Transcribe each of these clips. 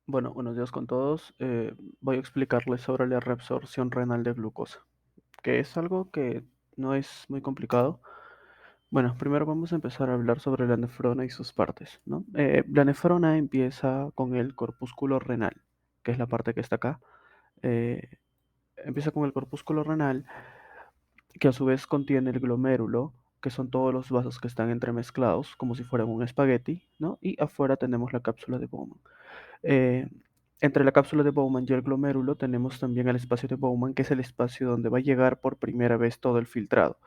Bueno, buenos días con todos. Voy a explicarles sobre la reabsorción renal de glucosa, que es algo que no es muy complicado. Bueno, primero vamos a empezar a hablar sobre la nefrona y sus partes, ¿no? La nefrona empieza con el corpúsculo renal, que es la parte que está acá. Eh, Empieza con el corpúsculo renal, que a su vez contiene el glomérulo, que son todos los vasos que están entremezclados, como si fueran un espagueti, ¿no? Y afuera tenemos la cápsula de Bowman. Eh, Entre la cápsula de Bowman y el glomérulo tenemos también el espacio de Bowman, que es el espacio donde va a llegar por primera vez todo el filtrado.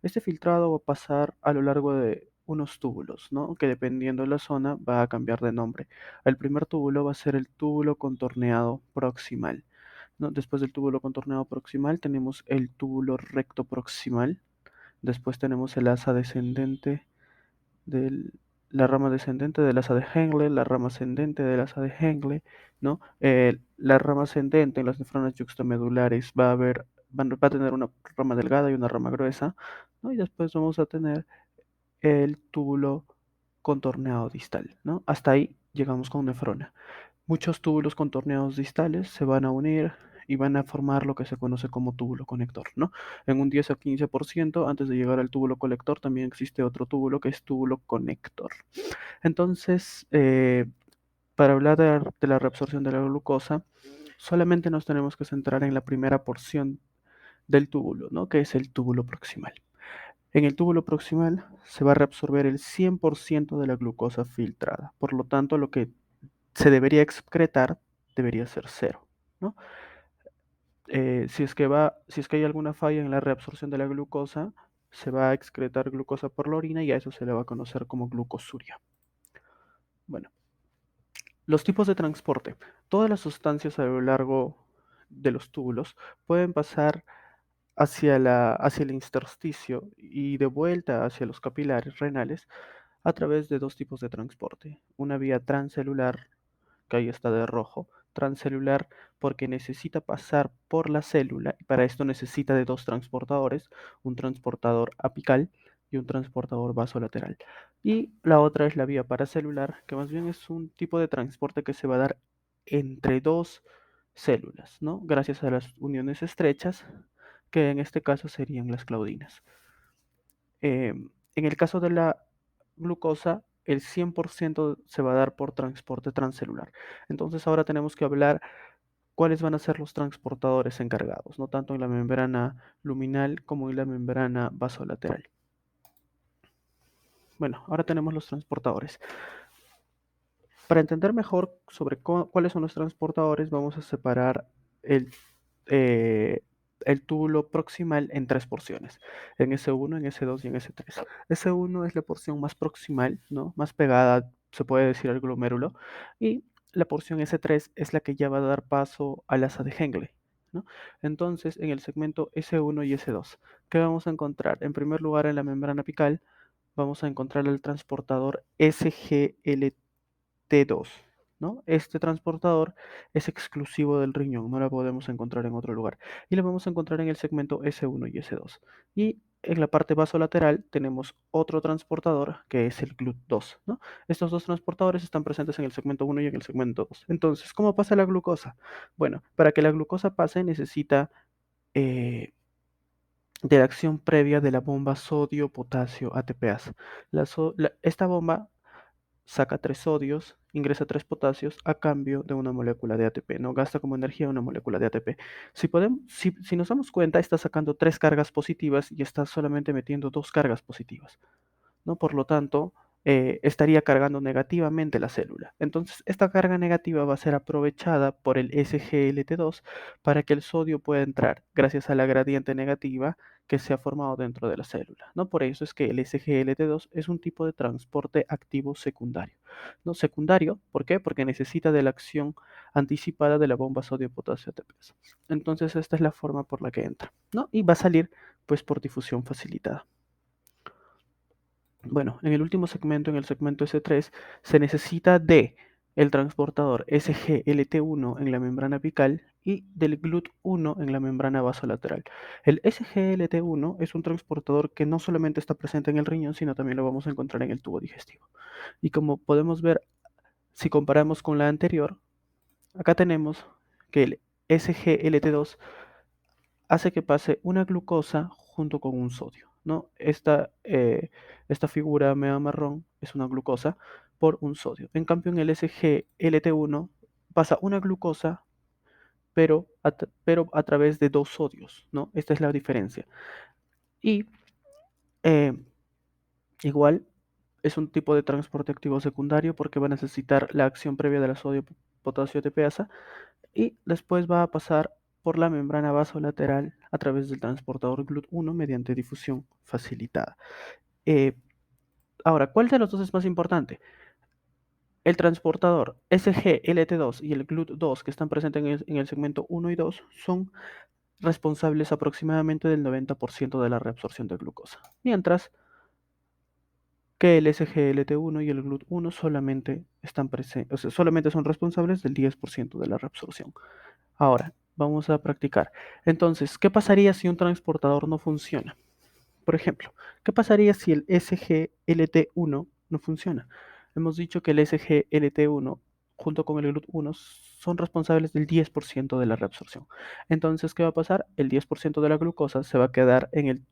Este filtrado va a pasar a lo largo de unos túbulos, ¿no? Que dependiendo de la zona va a cambiar de nombre. El primer túbulo va a ser el túbulo contorneado proximal, ¿no? Después del túbulo contorneado proximal tenemos el túbulo recto proximal. Después tenemos el asa descendente de la rama descendente del asa de Henle, la rama ascendente del asa de Henle, ¿no? La rama ascendente en las nefronas yuxtamedulares va a tener una rama delgada y una rama gruesa, ¿no? Y después vamos a tener el túbulo contorneado distal, ¿no? Hasta ahí llegamos con nefrona. Muchos túbulos contorneados distales se van a unir y van a formar lo que se conoce como túbulo conector, ¿no? En un 10 a 15%, antes de llegar al túbulo colector, también existe otro túbulo que es túbulo conector. Entonces, para hablar de la reabsorción de la glucosa, solamente nos tenemos que centrar en la primera porción del túbulo, ¿no? Que es el túbulo proximal. En el túbulo proximal se va a reabsorber el 100% de la glucosa filtrada. Por lo tanto, lo que se debería excretar debería ser cero, ¿no? Si es que hay alguna falla en la reabsorción de la glucosa, se va a excretar glucosa por la orina y a eso se le va a conocer como glucosuria. Bueno, los tipos de transporte. Todas las sustancias a lo largo de los túbulos pueden pasar hacia el intersticio y de vuelta hacia los capilares renales a través de dos tipos de transporte. Una vía transcelular, que ahí está de rojo, transcelular porque necesita pasar por la célula y para esto necesita de dos transportadores, un transportador apical y un transportador vasolateral. Y la otra es la vía paracelular, que más bien es un tipo de transporte que se va a dar entre dos células, ¿no? Gracias a las uniones estrechas, que en este caso serían las claudinas. En el caso de la glucosa, el 100% se va a dar por transporte transcelular. Entonces ahora tenemos que hablar cuáles van a ser los transportadores encargados, no tanto en la membrana luminal como en la membrana vasolateral. Bueno, ahora tenemos los transportadores. Para entender mejor sobre cuáles son los transportadores, vamos a separar el, eh, el túbulo proximal en tres porciones, en S1, en S2 y en S3. S1 es la porción más proximal, ¿no? Más pegada, se puede decir, al glomérulo, y la porción S3 es la que ya va a dar paso al asa de Hengle, ¿no? Entonces, en el segmento S1 y S2, ¿qué vamos a encontrar? En primer lugar, en la membrana apical, vamos a encontrar el transportador SGLT2, ¿no? Este transportador es exclusivo del riñón, no la podemos encontrar en otro lugar. Y la vamos a encontrar en el segmento S1 y S2. Y en la parte vasolateral tenemos otro transportador que es el GLUT2, ¿no? Estos dos transportadores están presentes en el segmento 1 y en el segmento 2. Entonces, ¿cómo pasa la glucosa? Bueno, para que la glucosa pase necesita eh, de la acción previa de la bomba sodio-potasio ATPase. Esta bomba saca 3 sodios, ingresa 3 potasios a cambio de una molécula de ATP, ¿no? Gasta como energía una molécula de ATP. Si nos damos cuenta, está sacando 3 cargas positivas y está solamente metiendo 2 cargas positivas, ¿no? Por lo tanto, estaría cargando negativamente la célula. Entonces, esta carga negativa va a ser aprovechada por el SGLT2 para que el sodio pueda entrar, gracias a la gradiente negativa que se ha formado dentro de la célula, ¿no? Por eso es que el SGLT2 es un tipo de transporte activo secundario, ¿no? Secundario, ¿por qué? Porque necesita de la acción anticipada de la bomba sodio-potasio ATPase. Entonces, esta es la forma por la que entra, ¿no? Y va a salir, pues, por difusión facilitada. Bueno, en el último segmento, en el segmento S3, se necesita de el transportador SGLT1 en la membrana apical y del GLUT1 en la membrana vasolateral. El SGLT1 es un transportador que no solamente está presente en el riñón, sino también lo vamos a encontrar en el tubo digestivo. Y como podemos ver, si comparamos con la anterior, acá tenemos que el SGLT2 hace que pase una glucosa junto con un sodio, ¿no? Esta figura media marrón es una glucosa por un sodio. En cambio, en el SGLT1 pasa una glucosa, pero a través de dos sodios, ¿no? Esta es la diferencia. Y eh, igual es un tipo de transporte activo secundario porque va a necesitar la acción previa de la sodio potasio ATPasa y después va a pasar por la membrana vasolateral a través del transportador GLUT1 mediante difusión facilitada. Eh, Ahora, ¿cuál de los dos es más importante? El transportador SGLT2 y el GLUT2 que están presentes en el segmento 1 y 2 son responsables aproximadamente del 90% de la reabsorción de glucosa, mientras que el SGLT1 y el GLUT1 solamente son responsables del 10% de la reabsorción. Ahora, vamos a practicar. Entonces, ¿qué pasaría si un transportador no funciona? Por ejemplo, ¿qué pasaría si el SGLT1 no funciona? Hemos dicho que el SGLT1 junto con el GLUT1 son responsables del 10% de la reabsorción. Entonces, ¿qué va a pasar? El 10% de la glucosa se va a quedar en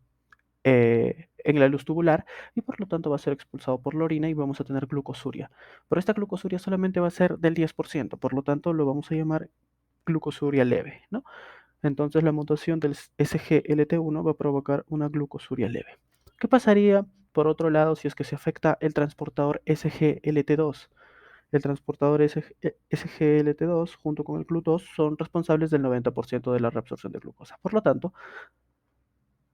la luz tubular y por lo tanto va a ser expulsado por la orina y vamos a tener glucosuria. Pero esta glucosuria solamente va a ser del 10%, por lo tanto lo vamos a llamar glucosuria leve, ¿no? Entonces la mutación del SGLT1 va a provocar una glucosuria leve. ¿Qué pasaría por otro lado si es que se afecta el transportador SGLT2? El transportador SGLT2 junto con el GLUT2 son responsables del 90% de la reabsorción de glucosa. Por lo tanto,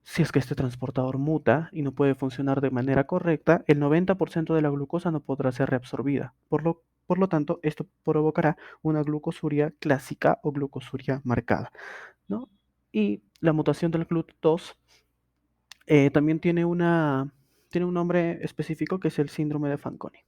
si es que este transportador muta y no puede funcionar de manera correcta, el 90% de la glucosa no podrá ser reabsorbida. Por lo tanto, esto provocará una glucosuria clásica o glucosuria marcada, ¿no? Y la mutación del GLUT2 también tiene un nombre específico que es el síndrome de Fanconi.